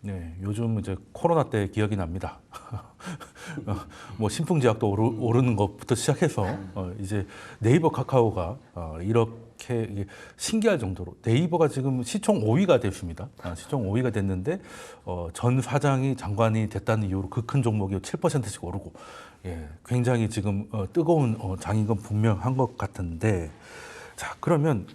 네, 요즘 이제 코로나 때 기억이 납니다. 뭐 신풍지약도 오르는 것부터 시작해서 이제 네이버 카카오가 이렇게 이게 신기할 정도로 네이버가 지금 시총 5위가 됐습니다. 시총 5위가 됐는데 전 사장이 장관이 됐다는 이유로 그 큰 종목이 7%씩 오르고 예, 굉장히 지금 뜨거운 장인 건 분명한 것 같은데 자 그러면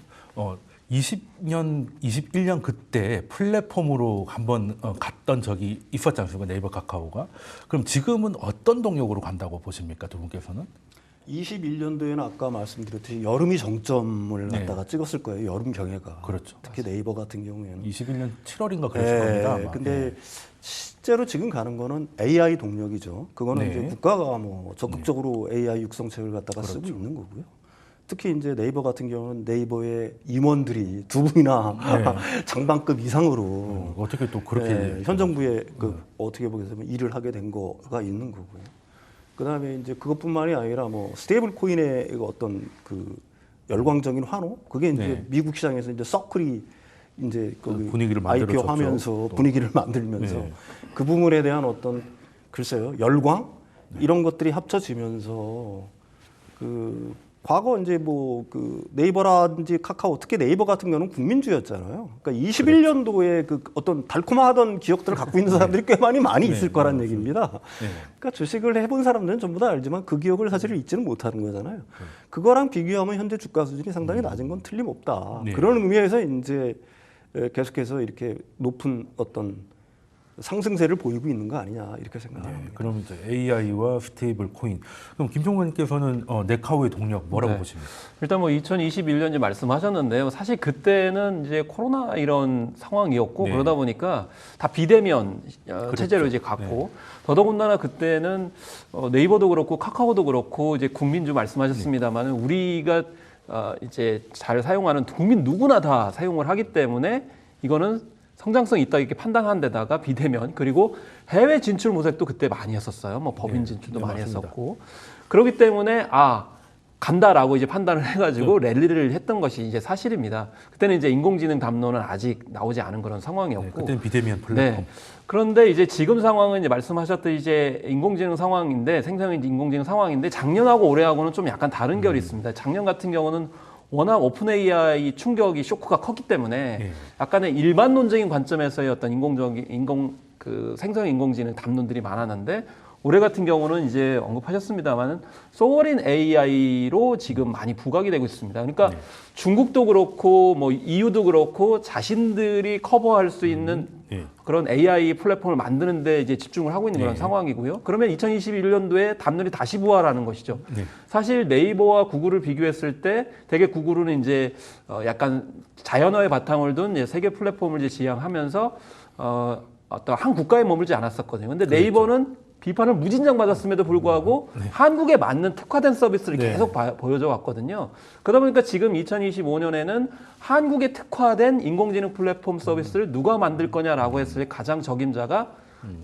20년, 21년 그때 플랫폼으로 한번 갔던 적이 있었지 않습니까? 네이버 카카오가. 그럼 지금은 어떤 동력으로 간다고 보십니까? 두 분께서는? 21년도에는 아까 말씀드렸듯이 여름이 정점을 네. 갖다가 찍었을 거예요. 여름 경애가. 그렇죠. 특히 네이버 같은 경우에는. 21년 7월인가 그랬을 겁니다. 아마. 근데 실제로 지금 가는 거는 AI 동력이죠. 그거는 네. 이제 국가가 뭐 적극적으로 AI 육성책을 갖다가 쓰고 있는 거고요. 특히 이제 네이버 같은 경우는 네이버의 임원들이 두 분이나 장관급 이상으로 어떻게 또 그렇게 현 정부에 어떻게 보게 되면 일을 하게 된 거가 있는 거고요. 그다음에 이제 그것뿐만이 아니라 뭐 스테이블 코인의 어떤 그 열광적인 환호 그게 이제 미국 시장에서 이제 서클이 이제 그 분위기를 IPO 만들어줬죠. 하면서 분위기를 만들면서 그 부분에 대한 어떤 글쎄요 열광 이런 것들이 합쳐지면서 그 과거 이제 뭐 그 네이버라든지 카카오 특히 네이버 같은 경우는 국민주였잖아요. 그러니까 21년도에 그 어떤 달콤하던 기억들을 갖고 있는 사람들이 꽤 많이 있을 거란 얘기입니다. 그러니까 주식을 해본 사람들은 전부 다 알지만 그 기억을 사실 잊지는 못하는 거잖아요. 그거랑 비교하면 현재 주가 수준이 상당히 낮은 건 틀림없다. 그런 의미에서 이제 계속해서 이렇게 높은 어떤 상승세를 보이고 있는 거 아니냐 이렇게 생각합니다. 그럼 이제 AI와 스테이블 코인. 그럼 김종관님께서는 네카오의 동력 뭐라고 보십니까? 일단 뭐 2021년 이제 말씀하셨는데요. 사실 그때는 이제 코로나 이런 상황이었고 그러다 보니까 다 비대면 체제로 이제 갔고 더더군다나 그때는 네이버도 그렇고 카카오도 그렇고 이제 국민주 말씀하셨습니다만은 우리가 이제 잘 사용하는 국민 누구나 다 사용을 하기 때문에 이거는 성장성이 있다 이렇게 판단한 데다가 비대면 그리고 해외 진출 모색도 그때 많이 했었어요. 뭐 법인 진출도 많이 맞습니다. 했었고 그렇기 때문에 간다라고 이제 판단을 해가지고 랠리를 했던 것이 이제 사실입니다. 그때는 이제 인공지능 담론은 아직 나오지 않은 그런 상황이었고 그때는 비대면 플랫폼. 그런데 이제 지금 상황은 이제 말씀하셨듯이 이제 인공지능 상황인데 생성인 인공지능 상황인데 작년하고 올해하고는 좀 약간 다른 결이 있습니다. 작년 같은 경우는 워낙 오픈 AI 충격이 쇼크가 컸기 때문에 약간의 일반론적인 관점에서의 어떤 생성 인공지능 담론들이 많았는데 올해 같은 경우는 이제 언급하셨습니다만은 소버린 AI로 지금 많이 부각이 되고 있습니다. 그러니까 중국도 그렇고 뭐 EU도 그렇고 자신들이 커버할 수 있는 그런 AI 플랫폼을 만드는데 이제 집중을 하고 있는 그런 상황이고요. 그러면 2021년도에 담론이 다시 부활하는 것이죠. 사실 네이버와 구글을 비교했을 때 되게 구글은 이제 약간 자연어의 바탕을 둔 세계 플랫폼을 이제 지향하면서 어떤 한 국가에 머물지 않았었거든요. 근데 네이버는 비판을 무진장 받았음에도 불구하고 한국에 맞는 특화된 서비스를 계속 보여줘 왔거든요. 그러다 보니까 지금 2025년에는 한국에 특화된 인공지능 플랫폼 서비스를 누가 만들 거냐라고 했을 때 가장 적임자가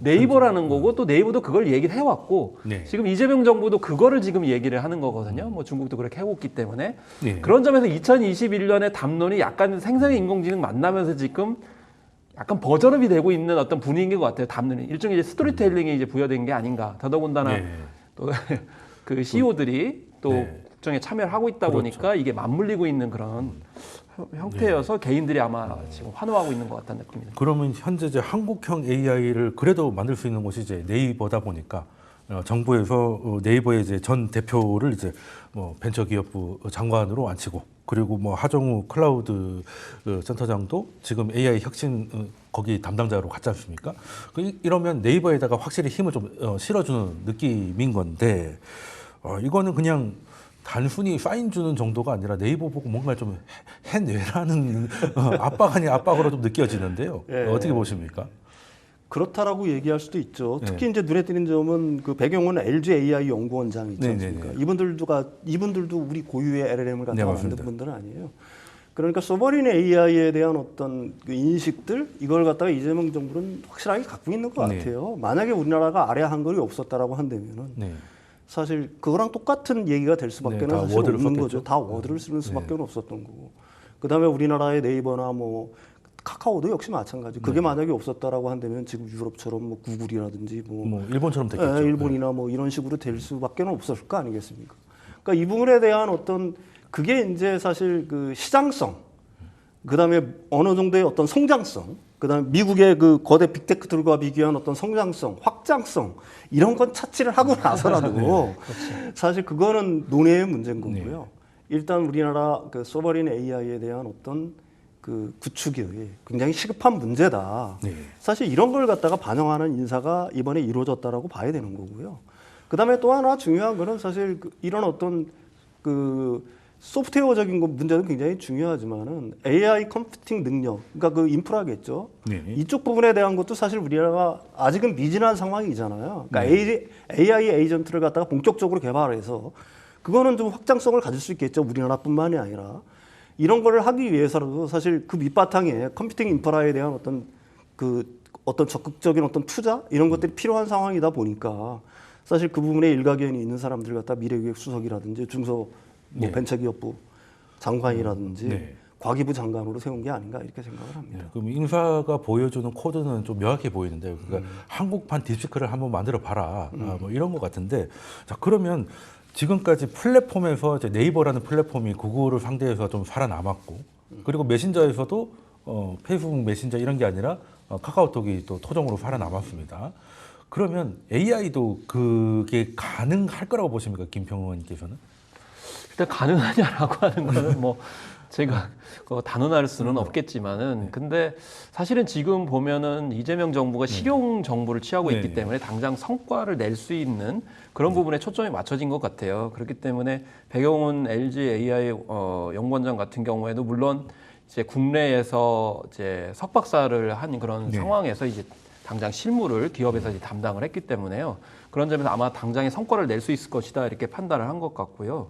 네이버라는 거고 또 네이버도 그걸 얘기를 해왔고 지금 이재명 정부도 그거를 지금 얘기를 하는 거거든요. 뭐 중국도 그렇게 해왔기 때문에 그런 점에서 2021년에 담론이 약간 생성의 인공지능 만나면서 지금 약간 버전업이 되고 있는 어떤 분위기인 것 같아요. 담론이 일종의 이제 스토리텔링이 이제 부여된 게 아닌가. 더더군다나 또 그 CEO들이 또 국정에 참여를 하고 있다 보니까 이게 맞물리고 있는 그런 형태여서 개인들이 아마 지금 환호하고 있는 것 같다는 느낌입니다. 그러면 현재 이제 한국형 AI를 그래도 만들 수 있는 곳이 이제 네이버다 보니까 정부에서 네이버의 이제 전 대표를 이제 뭐 벤처기업부 장관으로 앉히고 그리고 뭐 하정우 클라우드 센터장도 지금 AI 혁신 거기 담당자로 갔지 않습니까? 이러면 네이버에다가 확실히 힘을 좀 실어주는 느낌인 건데 이거는 그냥 단순히 사인 주는 정도가 아니라 네이버 보고 뭔가 좀 해내라는 압박 아닌 압박으로 좀 느껴지는데요. 어떻게 보십니까? 그렇다라고 얘기할 수도 있죠. 특히 이제 눈에 띄는 점은 그 배경은 LG AI 연구원장 있지 않습니까? 이분들도 우리 고유의 LLM을 갖다가 만든 분들은 아니에요. 그러니까 소버린 AI에 대한 어떤 그 인식들 이걸 갖다가 이재명 정부는 확실하게 갖고 있는 것 같아요. 만약에 우리나라가 아래 한글이 없었다라고 한다면은 사실 그거랑 똑같은 얘기가 될 수밖에는 사실 없는 거죠. 다 워드를 쓰는 수밖에 없었던 거고. 그다음에 우리나라의 네이버나 뭐 카카오도 역시 마찬가지. 그게 만약에 없었다라고 한다면 지금 유럽처럼 뭐 구글이라든지 뭐 일본처럼 됐겠죠. 일본이나 뭐 이런 식으로 될 수밖에 없었을 거 아니겠습니까? 그러니까 이 부분에 대한 어떤 그게 이제 사실 그 시장성, 그다음에 어느 정도의 어떤 성장성, 그다음에 미국의 그 거대 빅테크들과 비교한 어떤 성장성, 확장성 이런 건 차치를 하고 나서라도 사실 그거는 논의의 문제인 거고요. 일단 우리나라 그 소버린 AI에 대한 어떤 그 구축이 굉장히 시급한 문제다. 네. 사실 이런 걸 갖다가 반영하는 인사가 이번에 이루어졌다라고 봐야 되는 거고요. 그다음에 또 하나 중요한 거는 사실 이런 어떤 그 소프트웨어적인 문제는 굉장히 중요하지만은 AI 컴퓨팅 능력, 그러니까 그 인프라겠죠. 네. 이쪽 부분에 대한 것도 사실 우리나라가 아직은 미진한 상황이잖아요. 그러니까 AI 에이전트를 갖다가 본격적으로 개발해서 그거는 좀 확장성을 가질 수 있겠죠. 우리나라뿐만이 아니라. 이런 거를 하기 위해서라도 사실 그 밑바탕에 컴퓨팅 인프라에 대한 어떤 적극적인 어떤 투자 이런 것들이 필요한 상황이다 보니까 사실 그 부분에 일가견이 있는 사람들 갖다 미래기획 수석이라든지 중소 뭐 벤처기업부 장관이라든지 과기부 장관으로 세운 게 아닌가 이렇게 생각을 합니다. 그럼 인사가 보여주는 코드는 좀 명확해 보이는데, 그러니까 한국판 딥시크를 한번 만들어 봐라, 뭐 이런 것 같은데, 자 그러면 지금까지 플랫폼에서 이제 네이버라는 플랫폼이 구글을 상대해서 좀 살아남았고, 그리고 메신저에서도 페이스북 메신저 이런 게 아니라 카카오톡이 또 토종으로 살아남았습니다. 그러면 AI도 그게 가능할 거라고 보십니까, 김평원님께서는? 일단 가능하냐라고 하는 거는 뭐 제가 단언할 수는 없겠지만은 근데 사실은 지금 보면은 이재명 정부가 실용 정부를 취하고 있기 때문에 당장 성과를 낼 수 있는 그런 부분에 초점이 맞춰진 것 같아요. 그렇기 때문에 백영훈 LG AI 연구원장 같은 경우에도 물론 이제 국내에서 이제 석박사를 한 그런 상황에서 이제 당장 실무를 기업에서 이제 담당을 했기 때문에요. 그런 점에서 아마 당장의 성과를 낼 수 있을 것이다 이렇게 판단을 한 것 같고요.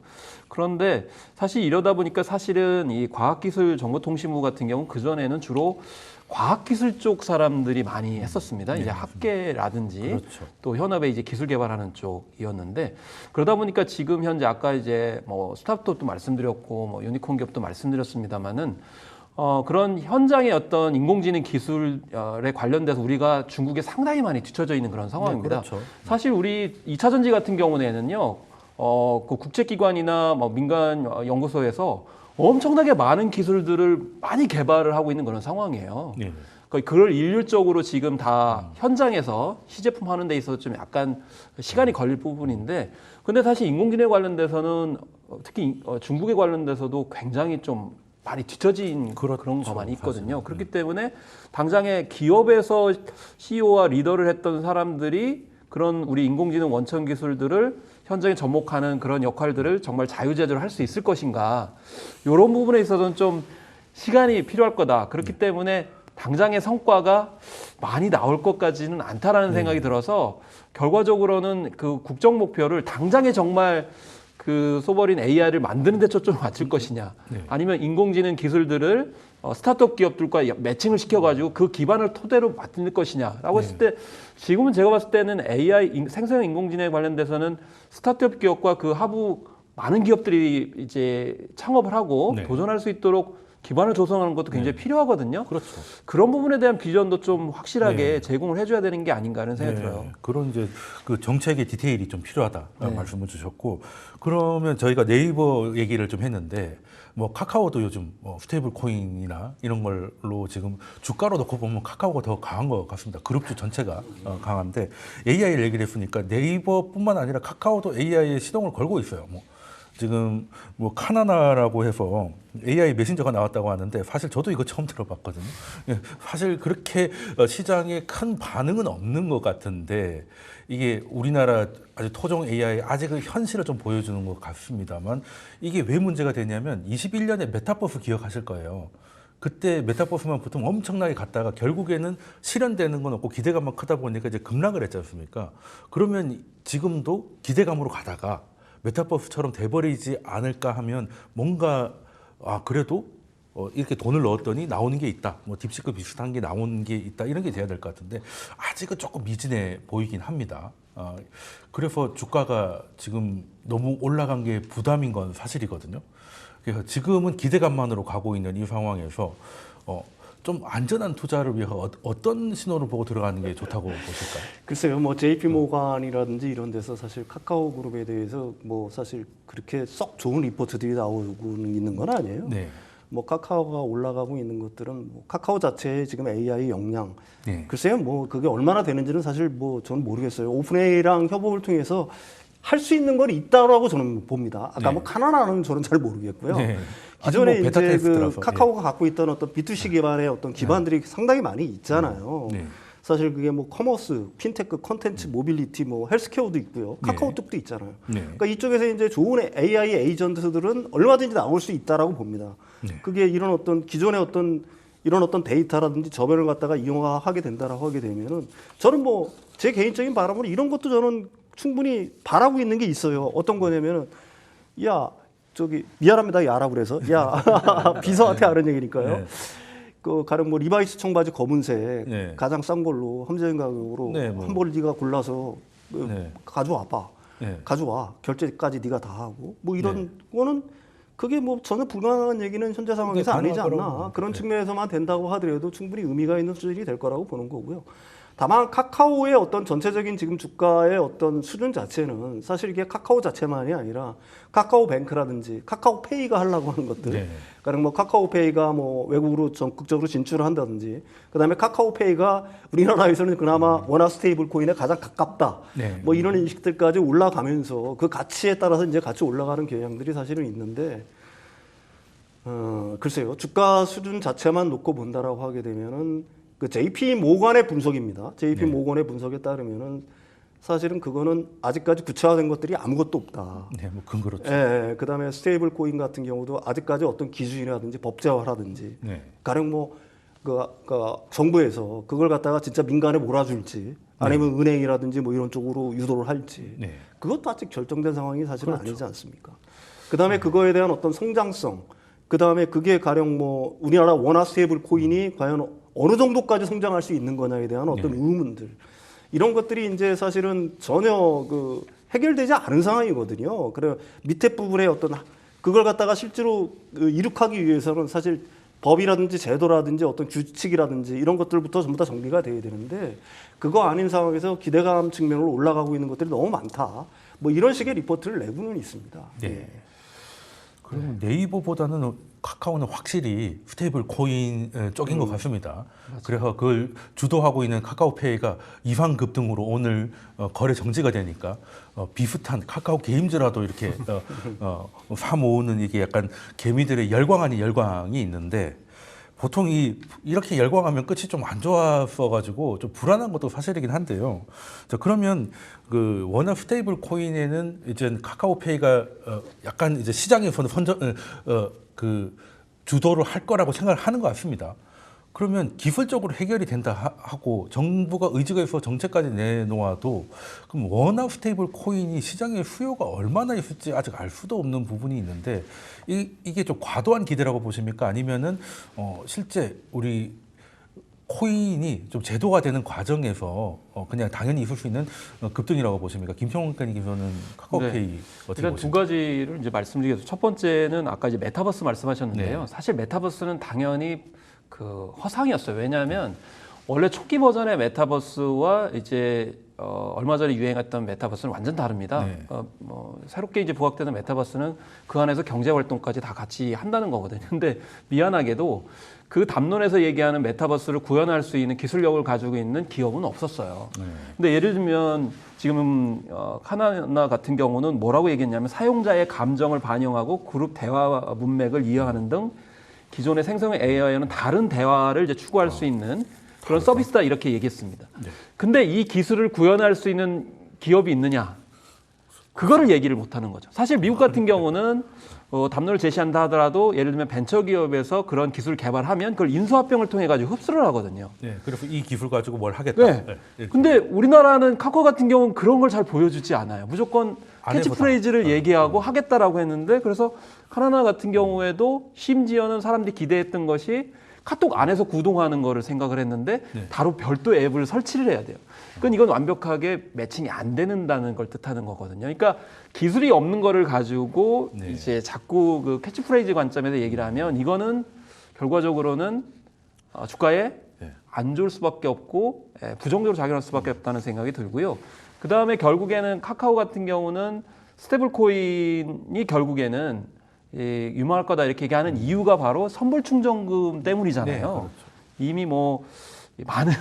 그런데 사실 이러다 보니까 사실은 이 과학기술정보통신부 같은 경우는 그전에는 주로 과학기술 쪽 사람들이 많이 했었습니다. 이제 학계라든지 또 현업에 이제 기술 개발하는 쪽이었는데 그러다 보니까 지금 현재 아까 이제 뭐 스타트업도 말씀드렸고 뭐 유니콘 기업도 말씀드렸습니다만은 그런 현장의 어떤 인공지능 기술에 관련돼서 우리가 중국에 상당히 많이 뒤처져 있는 그런 상황입니다. 사실 우리 2차 전지 같은 경우에는요, 그 국제기관이나 뭐 민간 연구소에서 엄청나게 많은 기술들을 많이 개발을 하고 있는 그런 상황이에요. 그걸 일률적으로 지금 다 현장에서 시제품 하는 데 있어서 좀 약간 시간이 걸릴 부분인데, 근데 사실 인공지능에 관련돼서는 특히 중국에 관련돼서도 굉장히 좀 많이 뒤처진 그런 것만이 있거든요. 그렇기 때문에 당장에 기업에서 CEO와 리더를 했던 사람들이 그런 우리 인공지능 원천 기술들을 현장에 접목하는 그런 역할들을 정말 자유제재로 할 수 있을 것인가, 이런 부분에 있어서는 좀 시간이 필요할 거다. 그렇기 때문에 당장의 성과가 많이 나올 것까지는 않다라는 생각이 들어서 결과적으로는 그 국정 목표를 당장에 정말 그 소버린 AI를 만드는 데 초점을 맞출 것이냐, 아니면 인공지능 기술들을 스타트업 기업들과 매칭을 시켜가지고 그 기반을 토대로 만들 것이냐라고 했을 때, 지금은 제가 봤을 때는 AI 생성형 인공지능에 관련돼서는 스타트업 기업과 그 하부 많은 기업들이 이제 창업을 하고 도전할 수 있도록 기반을 조성하는 것도 굉장히 필요하거든요. 그런 부분에 대한 비전도 좀 확실하게 제공을 해줘야 되는 게 아닌가 하는 생각이 들어요. 그런 이제 그 정책의 디테일이 좀 필요하다 말씀을 주셨고, 그러면 저희가 네이버 얘기를 좀 했는데, 뭐 카카오도 요즘 스테이블 코인이나 이런 걸로 지금 주가로 놓고 보면 카카오가 더 강한 것 같습니다. 그룹주 전체가 강한데, AI를 얘기를 했으니까 네이버뿐만 아니라 카카오도 AI에 시동을 걸고 있어요. 지금 뭐 카나나라고 해서 AI 메신저가 나왔다고 하는데, 사실 저도 이거 처음 들어봤거든요. 사실 그렇게 시장에 큰 반응은 없는 것 같은데, 이게 우리나라 아주 토종 AI 아직은 현실을 좀 보여주는 것 같습니다만, 이게 왜 문제가 되냐면 21년에 메타버스 기억하실 거예요. 그때 메타버스만 보통 엄청나게 갔다가 결국에는 실현되는 건 없고 기대감만 크다 보니까 이제 급락을 했지 않습니까? 그러면 지금도 기대감으로 가다가 메타버스처럼 돼버리지 않을까 하면, 뭔가 그래도 이렇게 돈을 넣었더니 나오는 게 있다, 뭐 딥시크 비슷한 게 나오는 게 있다, 이런 게 돼야 될 것 같은데 아직은 조금 미진해 보이긴 합니다. 그래서 주가가 지금 너무 올라간 게 부담인 건 사실이거든요. 그래서 지금은 기대감만으로 가고 있는 이 상황에서 좀 안전한 투자를 위해서 어떤 신호를 보고 들어가는 게 좋다고 보실까요? 글쎄요, 뭐 JP 모간이라든지 이런 데서 사실 카카오 그룹에 대해서 뭐 사실 그렇게 썩 좋은 리포트들이 나오고 있는 건 아니에요. 네. 뭐 카카오가 올라가고 있는 것들은 뭐 카카오 자체의 지금 AI 역량, 네. 글쎄요, 뭐 그게 얼마나 되는지는 사실 뭐 저는 모르겠어요. 오픈AI랑 협업을 통해서 할 수 있는 건 있다라고 저는 봅니다. 아까 네. 뭐 카나나는 저는 잘 모르겠고요. 네. 기존에 아직 뭐 베타 이제 그 테스트라서, 카카오가 갖고 있던 어떤 B2C 기반의 어떤 기반들이 상당히 많이 있잖아요. 네. 사실 그게 뭐 커머스, 핀테크, 컨텐츠, 모빌리티, 뭐 헬스케어도 있고요. 카카오톡도 있잖아요. 네. 그러니까 이쪽에서 이제 좋은 AI 에이전트들은 얼마든지 나올 수 있다라고 봅니다. 네. 그게 이런 어떤 기존의 어떤 이런 어떤 데이터라든지 저변을 갖다가 이용하게 된다라고 하게 되면은 저는 뭐 제 개인적인 바람으로 이런 것도 저는 충분히 바라고 있는 게 있어요. 어떤 거냐면은 야 저기 미안합니다 야라고 그래서 야 비서한테 하는 얘기니까요. 네. 그 가령 뭐 리바이스 청바지 검은색 네. 가장 싼 걸로 합리적인 가격으로 네, 뭐. 한 벌 네가 골라서 네. 가져와봐. 네. 가져와 결제까지 네가 다 하고 뭐 이런 거는 그게 뭐 전혀 불가능한 얘기는 현재 상황에서 네, 아니지 가능하더라고요. 않나. 그런 네. 측면에서만 된다고 하더라도 충분히 의미가 있는 수준이 될 거라고 보는 거고요. 다만 카카오의 어떤 전체적인 지금 주가의 어떤 수준 자체는 사실 이게 카카오 자체만이 아니라 카카오뱅크라든지 카카오페이가 하려고 하는 것들, 네. 그러니까 뭐 카카오페이가 뭐 외국으로 적극적으로 진출을 한다든지, 그다음에 카카오페이가 우리나라에서는 그나마 원화 스테이블 코인에 가장 가깝다. 네. 뭐 이런 인식들까지 올라가면서 그 가치에 따라서 이제 같이 올라가는 경향들이 사실은 있는데, 글쎄요, 주가 수준 자체만 놓고 본다라고 하게 되면은 그 JP 모건의 분석입니다. JP 모건의 분석에 따르면은 사실은 그거는 아직까지 구체화된 것들이 아무것도 없다. 네, 뭐 근거로. 예, 그다음에 스테이블 코인 같은 경우도 아직까지 어떤 기준이라든지 법제화라든지 네. 가령 뭐 정부에서 그걸 갖다가 진짜 민간에 몰아줄지 아니면 은행이라든지 뭐 이런 쪽으로 유도를 할지 네. 그것도 아직 결정된 상황이 사실은 아니지 않습니까? 그다음에 그거에 대한 어떤 성장성, 그다음에 그게 가령 뭐 우리나라 원화 스테이블 코인이 과연 어느 정도까지 성장할 수 있는 거냐에 대한 어떤 의문들, 이런 것들이 이제 사실은 전혀 그 해결되지 않은 상황이거든요. 그래 밑에 부분에 어떤 그걸 갖다가 실제로 이룩하기 위해서는 사실 법이라든지 제도라든지 어떤 규칙이라든지 이런 것들부터 전부 다 정비가 돼야 되는데 그거 아닌 상황에서 기대감 측면으로 올라가고 있는 것들이 너무 많다. 뭐 이런 식의 리포트를 내고는 있습니다. 네. 예. 그러면 네이버보다는 카카오는 확실히 스테이블 코인 쪽인 것 같습니다. 그래서 그걸 주도하고 있는 카카오페이가 이상 급등으로 오늘 거래 정지가 되니까 비슷한 카카오 게임즈라도 이렇게 사 모으는 이게 약간 개미들의 열광 아닌 열광이 있는데 보통 이렇게 열광하면 끝이 좀 안 좋았어가지고 좀 불안한 것도 사실이긴 한데요. 자, 그러면 그 워낙 스테이블 코인에는 이제 카카오페이가 약간 이제 시장에서는 그 주도를 할 거라고 생각을 하는 것 같습니다. 그러면 기술적으로 해결이 된다 하고 정부가 의지가 있어 정책까지 내놓아도 그럼 워낙 스테이블 코인이 시장에 수요가 얼마나 있을지 아직 알 수도 없는 부분이 있는데 이게 좀 과도한 기대라고 보십니까? 아니면은 실제 우리 코인이 좀 제도가 되는 과정에서 그냥 당연히 있을 수 있는 급등이라고 보십니까? 김평원 의원님께서는 카카오페이 어떻게 일단 보십니까? 두 가지를 이제 말씀드리겠습니다. 첫 번째는 아까 이제 메타버스 말씀하셨는데요. 네. 사실 메타버스는 당연히 그 허상이었어요. 왜냐하면 원래 초기 버전의 메타버스와 이제 얼마 전에 유행했던 메타버스는 완전 다릅니다. 네. 뭐 새롭게 이제 부각되는 메타버스는 그 안에서 경제 활동까지 다 같이 한다는 거거든요. 근데 미안하게도 그 담론에서 얘기하는 메타버스를 구현할 수 있는 기술력을 가지고 있는 기업은 없었어요. 네. 근데 예를 들면 지금 카나나 같은 경우는 뭐라고 얘기했냐면 사용자의 감정을 반영하고 그룹 대화 문맥을 이해하는 등 기존의 생성형 AI와는 다른 대화를 이제 추구할 수 있는 그런 서비스다 이렇게 얘기했습니다. 네. 근데 이 기술을 구현할 수 있는 기업이 있느냐? 그거를 얘기를 못 하는 거죠. 사실 미국 같은 경우는 담론을 제시한다 하더라도 예를 들면 벤처기업에서 그런 기술을 개발하면 그걸 인수합병을 통해 가지고 흡수를 하거든요. 네, 그래서 이 기술 가지고 뭘 하겠다. 네. 근데 우리나라는 카카오 같은 경우는 그런 걸 잘 보여주지 않아요. 무조건 캐치프레이즈를 얘기하고 하겠다라고 했는데 그래서 카나나 같은 경우에도 심지어는 사람들이 기대했던 것이 카톡 안에서 구동하는 거를 생각을 했는데 바로 별도 앱을 설치를 해야 돼요. 그건 이건 완벽하게 매칭이 안 되는다는 걸 뜻하는 거거든요. 그러니까 기술이 없는 거를 가지고 이제 자꾸 그 캐치프레이즈 관점에서 얘기를 하면 이거는 결과적으로는 주가에 네. 안 좋을 수밖에 없고 부정적으로 작용할 수밖에 없다는 생각이 들고요. 그 다음에 결국에는 카카오 같은 경우는 스테이블 코인이 결국에는 유망할 거다 이렇게 얘기하는 이유가 바로 선불 충전금 때문이잖아요. 네, 그렇죠. 이미 뭐 많은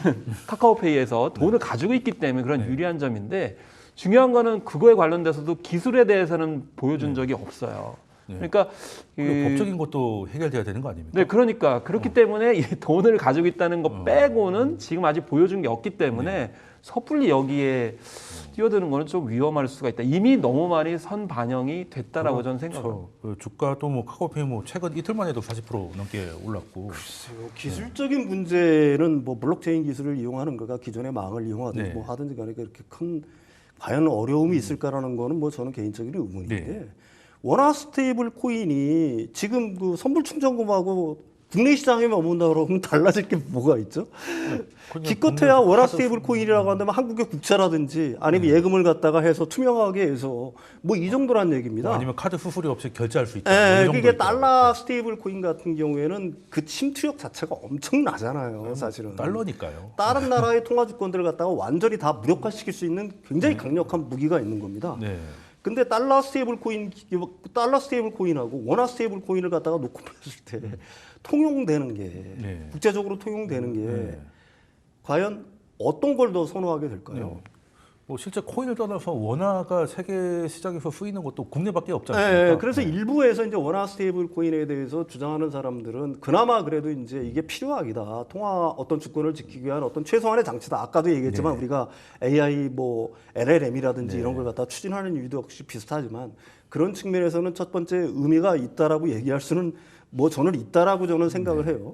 카카오페이에서 돈을 가지고 있기 때문에 그런 유리한 점인데 중요한 거는 그거에 관련돼서도 기술에 대해서는 보여준 적이 없어요. 네. 그러니까 그리고 법적인 것도 해결돼야 되는 거 아닙니까? 네, 그러니까 그렇기 때문에 이 돈을 가지고 있다는 거 빼고는 지금 아직 보여준 게 없기 때문에 섣불리 여기에 뛰어드는 거는 좀 위험할 수가 있다. 이미 너무 많이 선 반영이 됐다라고 저는 생각합니다. 그 주가도 뭐 카카오페이 뭐 최근 이틀만 해도 40% 넘게 올랐고. 글쎄요. 기술적인 문제는 뭐 블록체인 기술을 이용하는 거가 기존의 망을 이용하든지 네. 뭐 하든지 간에 그렇게 큰 과연 어려움이 있을까라는 거는 뭐 저는 개인적인 의문인데 네. 원화 스테이블 코인이 지금 그 선불 충전금하고 국내 시장에 머문다 그러면 달라질 게 뭐가 있죠? 기껏해야 원화 스테이블 코인이라고 한다면 한국의 국채라든지 아니면 예금을 갖다가 해서 투명하게 해서 뭐 이 정도란 얘기입니다. 아니면 카드 수수료 없이 결제할 수 있다. 예, 뭐 이 그게 정도 달러 스테이블 코인 같은 경우에는 그 침투력 자체가 엄청나잖아요, 사실은. 달러니까요. 다른 나라의 통화 주권들을 갖다가 완전히 다 무력화시킬 수 있는 굉장히 강력한 무기가 있는 겁니다. 네. 근데 달러 스테이블 코인하고 원화 스테이블 코인을 갖다가 놓고 봤을 때 통용되는 게 네. 국제적으로 통용되는 게 네. 과연 어떤 걸 더 선호하게 될까요? 뭐 실제 코인을 떠나서 원화가 세계 시장에서 쓰이는 것도 국내밖에 없지 네, 않습니까? 그래서 일부에서 이제 원화 스테이블 코인에 대해서 주장하는 사람들은 그나마 그래도 이제 이게 필요하기다. 통화 어떤 주권을 지키기 위한 어떤 최소한의 장치다. 아까도 얘기했지만 우리가 AI 뭐 LLM이라든지 이런 걸 갖다 추진하는 이유도 역시 비슷하지만 그런 측면에서는 첫 번째 의미가 있다라고 얘기할 수는 뭐 저는 있다라고 저는 생각을 해요.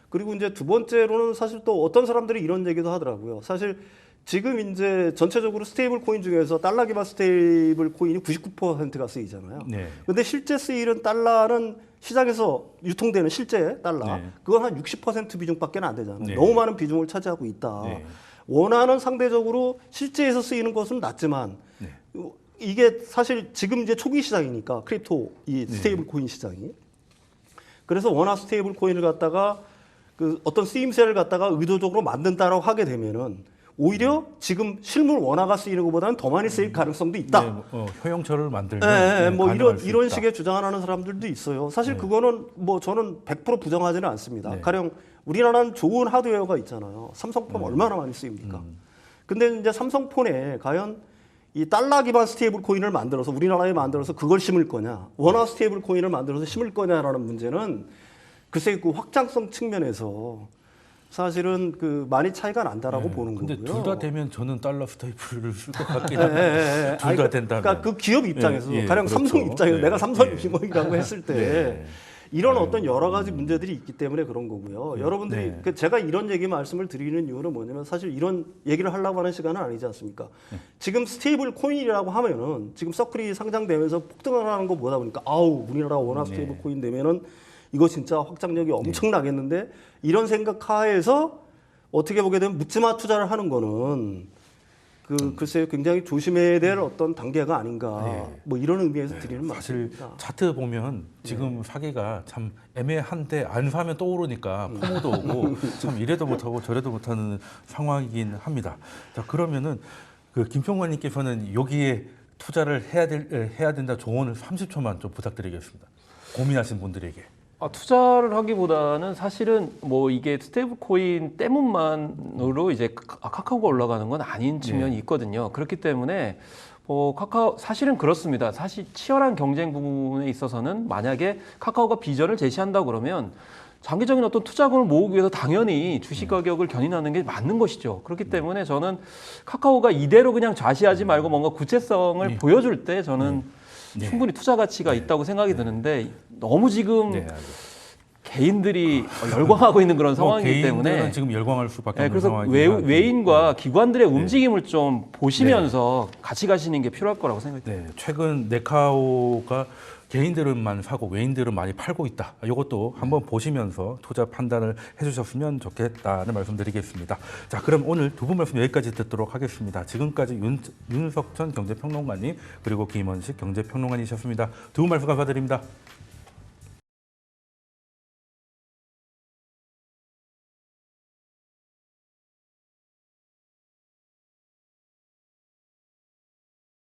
그리고 이제 두 번째로는 사실 또 어떤 사람들이 이런 얘기도 하더라고요. 사실 지금 이제 전체적으로 스테이블 코인 중에서 달러 기반 스테이블 코인이 99%가 쓰이잖아요. 네. 근데 실제 쓰이는 달러는 시장에서 유통되는 실제 달러 네. 그건 한 60% 비중밖에 안 되잖아요. 네. 너무 많은 비중을 차지하고 있다. 네. 원화는 상대적으로 실제에서 쓰이는 것은 낮지만 네. 이게 사실 지금 이제 초기 시장이니까 크립토 이 네. 스테이블 코인 시장이 그래서 원화 스테이블 코인을 갖다가 그 어떤 쓰임새를 갖다가 의도적으로 만든다라고 하게 되면은 오히려 지금 실물 원화가 쓰이는 것보다는 더 많이 쓰일 가능성도 있다. 네, 효용처를 만들면 네, 뭐 가능할 수 이런 있다. 식의 주장을 하는 사람들도 있어요. 사실 네. 그거는 뭐 저는 100% 부정하지는 않습니다. 네. 가령 우리나라는 좋은 하드웨어가 있잖아요. 삼성폰 얼마나 많이 쓰입니까? 근데 이제 삼성폰에 과연 이 달러 기반 스테이블 코인을 만들어서 우리나라에 만들어서 그걸 심을 거냐, 원화 스테이블 코인을 만들어서 심을 거냐라는 문제는 글쎄 그 확장성 측면에서 사실은 그 많이 차이가 난다라고 보는 근데 거고요. 둘 다 되면 저는 달러 스테이블을 쓸 것 같긴 예, 한데 예, 예. 둘 다 된다면. 그러니까 그 기업 입장에서 예, 예, 가령 그렇죠. 삼성 입장에서 예, 내가 삼성 예. 임원이라고 했을 때 네. 이런 어떤 여러 가지 문제들이 있기 때문에 그런 거고요. 여러분들이 네. 그 제가 이런 얘기 말씀을 드리는 이유는 뭐냐면 사실 이런 얘기를 하려고 하는 시간은 아니지 않습니까? 지금 스테이블 코인이라고 하면은 지금 서클이 상장되면서 폭등을 하는 거 보다 보니까 아우 우리나라 원화 스테이블 코인 되면은 이거 진짜 확장력이 엄청나겠는데 이런 생각 하에서 어떻게 보게 되면 묻지마 투자를 하는 거는 그 글쎄요 굉장히 조심해야 될 어떤 단계가 아닌가 뭐 이런 의미에서 드리는 사실 말씀입니다. 차트 보면 지금 사기가 참 애매한데 안 사면 또 오르니까 포모도 오고 참 이래도 못하고 저래도 못하는 상황이긴 합니다. 자 그러면은 그 김평관님께서는 여기에 투자를 해야 된다 조언을 30초만 좀 부탁드리겠습니다. 고민하신 분들에게. 투자를 하기보다는 사실은 뭐 이게 스테이블 코인 때문만으로 이제 카카오가 올라가는 건 아닌 측면이 있거든요. 그렇기 때문에 카카오 사실은 그렇습니다. 사실 치열한 경쟁 부분에 있어서는 만약에 카카오가 비전을 제시한다 그러면 장기적인 어떤 투자금을 모으기 위해서 당연히 주식 가격을 견인하는 게 맞는 것이죠. 그렇기 때문에 저는 카카오가 이대로 그냥 좌시하지 말고 뭔가 구체성을 보여줄 때 저는 충분히 투자 가치가 있다고 생각이 드는데 너무 지금 개인들이 열광하고 있는 그런 상황이기 때문에 개인들은 지금 열광할 수밖에 없는 그래서 상황이긴 외인과 기관들의 움직임을 좀 보시면서 같이 가시는 게 필요할 거라고 생각합니다. 네, 최근 네카오가 개인들만 사고 외인들은 많이 팔고 있다. 이것도 한번 보시면서 투자 판단을 해주셨으면 좋겠다는 말씀드리겠습니다. 자, 그럼 오늘 두 분 말씀 여기까지 듣도록 하겠습니다. 지금까지 윤석천 경제평론가님 그리고 김원식 경제평론가님이셨습니다. 두 분 말씀 감사드립니다.